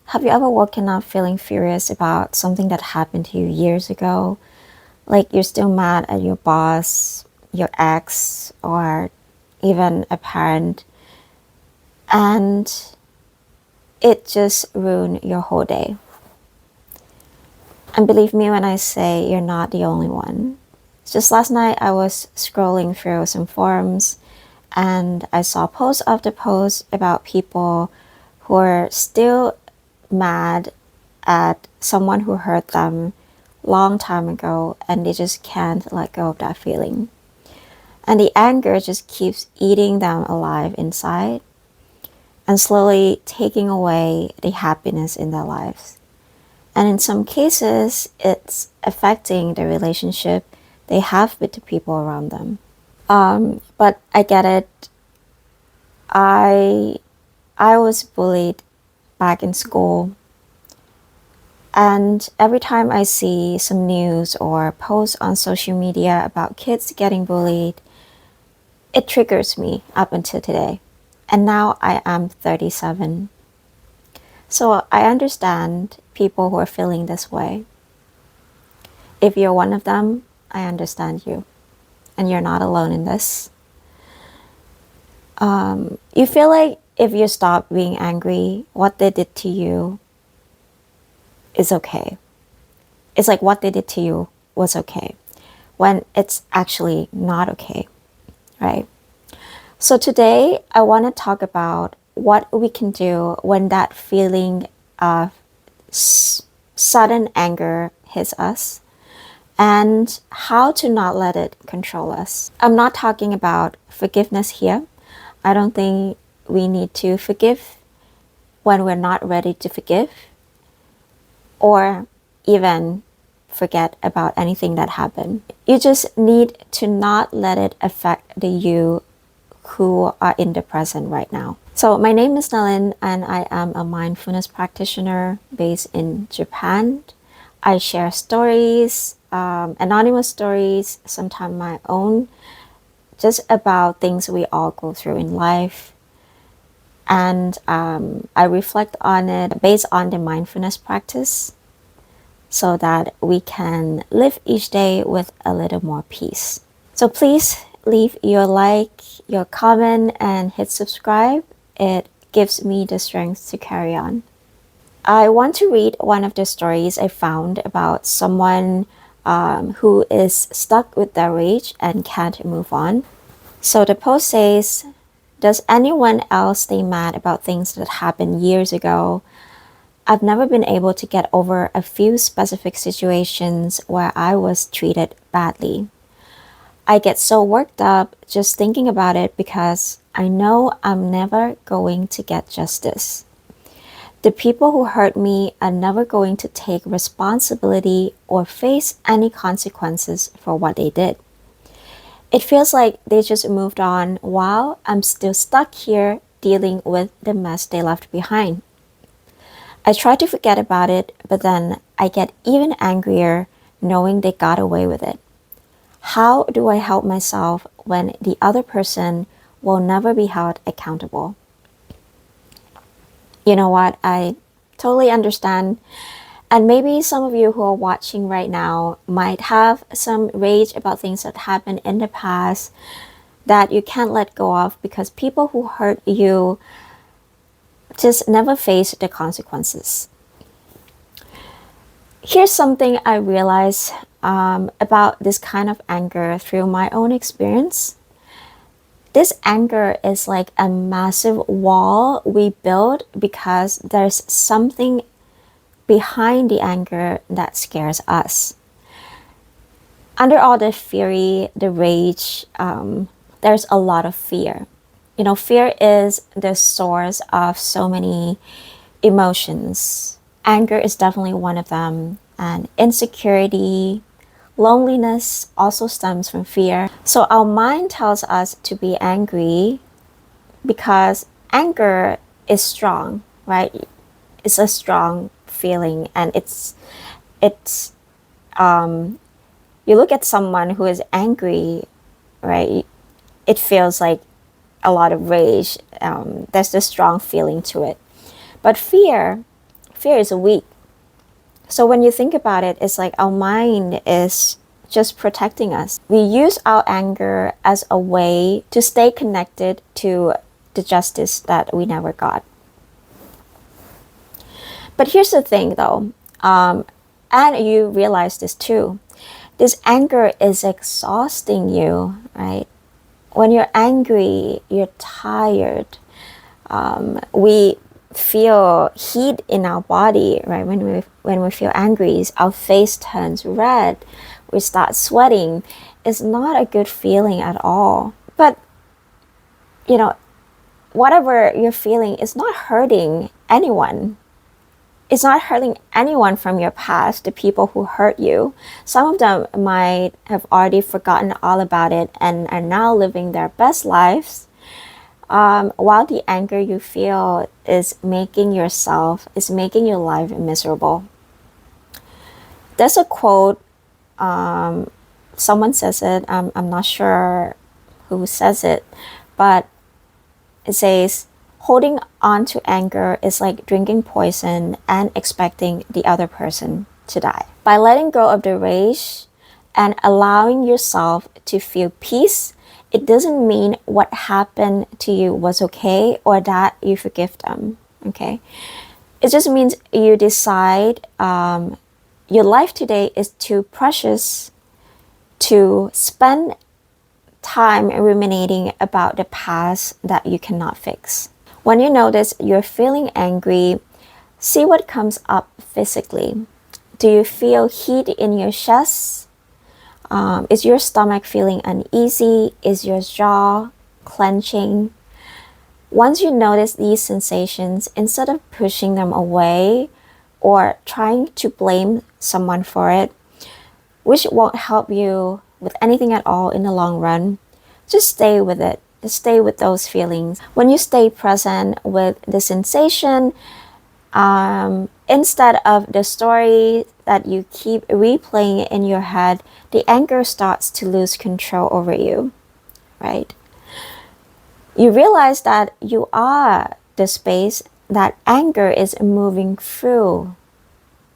Have you ever woken up feeling furious about something that happened to you years ago? Like you're still mad at your boss, your ex, or even a parent, and it just ruined your whole day. And believe me when I say you're not the only one. Just last night, I was scrolling through some forums and I saw post after post about people who are still mad at someone who hurt them long time ago and they just can't let go of that feeling. And the anger just keeps eating them alive inside and slowly taking away the happiness in their lives. And in some cases, it's affecting the relationship they have with the people around them. But I get it. I was bullied back in school. And every time I see some news or posts on social media about kids getting bullied, it triggers me up until today. And now I am 37. So I understand people who are feeling this way. If you're one of them, I understand you. And you're not alone in this. You feel like if you stop being angry, what they did to you is okay. It's like what they did to you was okay, when it's actually not okay, right? So today, I want to talk about what we can do when that feeling of sudden anger hits us and how to not let it control us. I'm not talking about forgiveness here. I don't think we need to forgive when we're not ready to forgive or even forget about anything that happened. You just need to not let it affect the you who are in the present right now. So my name is Nalin and I am a mindfulness practitioner based in Japan. I share stories, anonymous stories, sometimes my own, just about things we all go through in life. And I reflect on it based on the mindfulness practice so that we can live each day with a little more peace. So please leave your like, your comment, and hit subscribe. It gives me the strength to carry on. I want to read one of the stories I found about someone who is stuck with their rage and can't move on. So the post says, does anyone else stay mad about things that happened years ago? I've never been able to get over a few specific situations where I was treated badly. I get so worked up just thinking about it because I know I'm never going to get justice. The people who hurt me are never going to take responsibility or face any consequences for what they did. It feels like they just moved on while I'm still stuck here dealing with the mess they left behind. I try to forget about it, but then I get even angrier knowing they got away with it. How do I help myself when the other person will never be held accountable? You know what? I totally understand. And maybe some of you who are watching right now might have some rage about things that happened in the past that you can't let go of because people who hurt you just never face the consequences. Here's something I realized about this kind of anger through my own experience. This anger is like a massive wall we build because there's something behind the anger that scares us. Under all the fury, the rage, there's a lot of fear. You know, fear is the source of so many emotions. Anger is definitely one of them, and insecurity, loneliness also stems from fear. So our mind tells us to be angry because anger is strong, right? It's a strong feeling, and it's you look at someone who is angry, right? It feels like a lot of rage. There's this strong feeling to it. But fear fear is weak. So when you think about it, it's like our mind is just protecting us. We use our anger as a way to stay connected to the justice that we never got. But here's the thing though, and you realize this too, this anger is exhausting you, right? When you're angry, you're tired. We feel heat in our body, right? When we feel angry, our face turns red. We start sweating. It's not a good feeling at all. But whatever you're feeling is not hurting anyone. It's not hurting anyone from your past, the people who hurt you. Some of them might have already forgotten all about it and are now living their best lives. While the anger you feel is making your life miserable. There's a quote, someone says it, I'm not sure who says it, but it says, holding on to anger is like drinking poison and expecting the other person to die. By letting go of the rage and allowing yourself to feel peace, it doesn't mean what happened to you was okay or that you forgive them, okay? It just means you decide your life today is too precious to spend time ruminating about the past that you cannot fix. When you notice you're feeling angry, see what comes up physically. Do you feel heat in your chest? Is your stomach feeling uneasy? Is your jaw clenching? Once you notice these sensations, instead of pushing them away or trying to blame someone for it, which won't help you with anything at all in the long run, just stay with it. Just stay with those feelings. When you stay present with the sensation, instead of the story that you keep replaying in your head, the anger starts to lose control over you, right? You realize that you are the space that anger is moving through,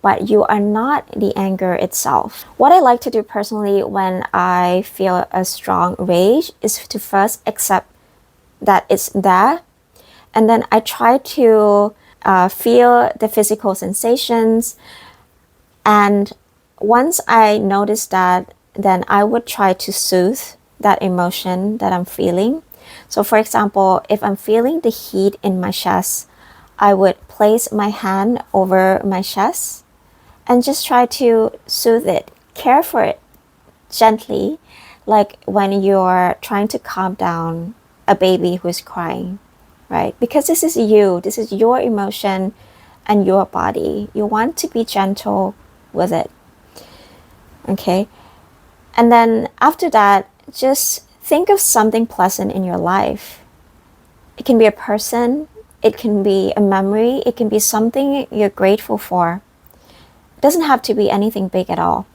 but you are not the anger itself. What I like to do personally when I feel a strong rage is to first accept that it's there, and then I try to feel the physical sensations, and once I notice that, then I would try to soothe that emotion that I'm feeling. So for example, if I'm feeling the heat in my chest, I would place my hand over my chest and just try to soothe it, care for it gently, like when you're trying to calm down a baby who's crying, right? Because this is your emotion and your body. You want to be gentle with it, okay? And then after that, just think of something pleasant in your life. It can be a person, it can be a memory, it can be something you're grateful for. It doesn't have to be anything big at all.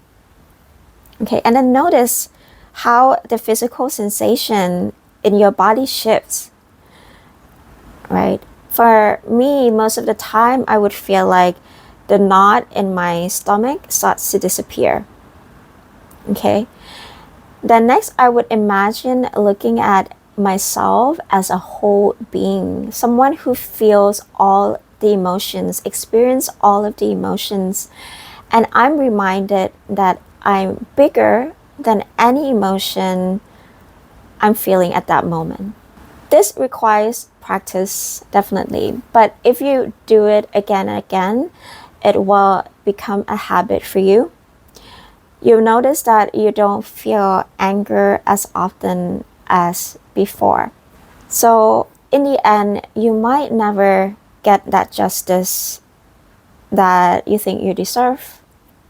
Okay, and then notice how the physical sensation in your body shifts, right? For me, most of the time, I would feel like the knot in my stomach starts to disappear. Okay, then next I would imagine looking at myself as a whole being, someone who feels all the emotions, experience all of the emotions, and I'm reminded that I'm bigger than any emotion I'm feeling at that moment. This requires practice, definitely, but if you do it again and again, it will become a habit for you. You'll notice that you don't feel anger as often as before. So in the end, you might never get that justice that you think you deserve.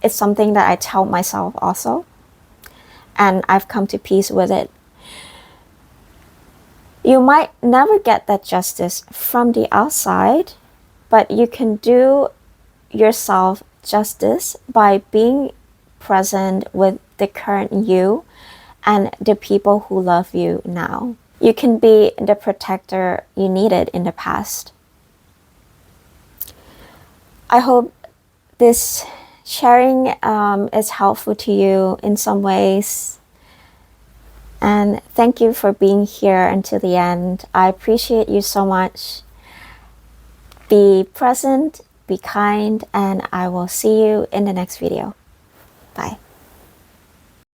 It's something that I tell myself also, and I've come to peace with it. You might never get that justice from the outside, but you can do yourself justice by being present with the current you and the people who love you now. You can be the protector you needed in the past. I hope this sharing is helpful to you in some ways. And thank you for being here until the end. I appreciate you so much. Be present, be kind, and I will see you in the next video. Bye.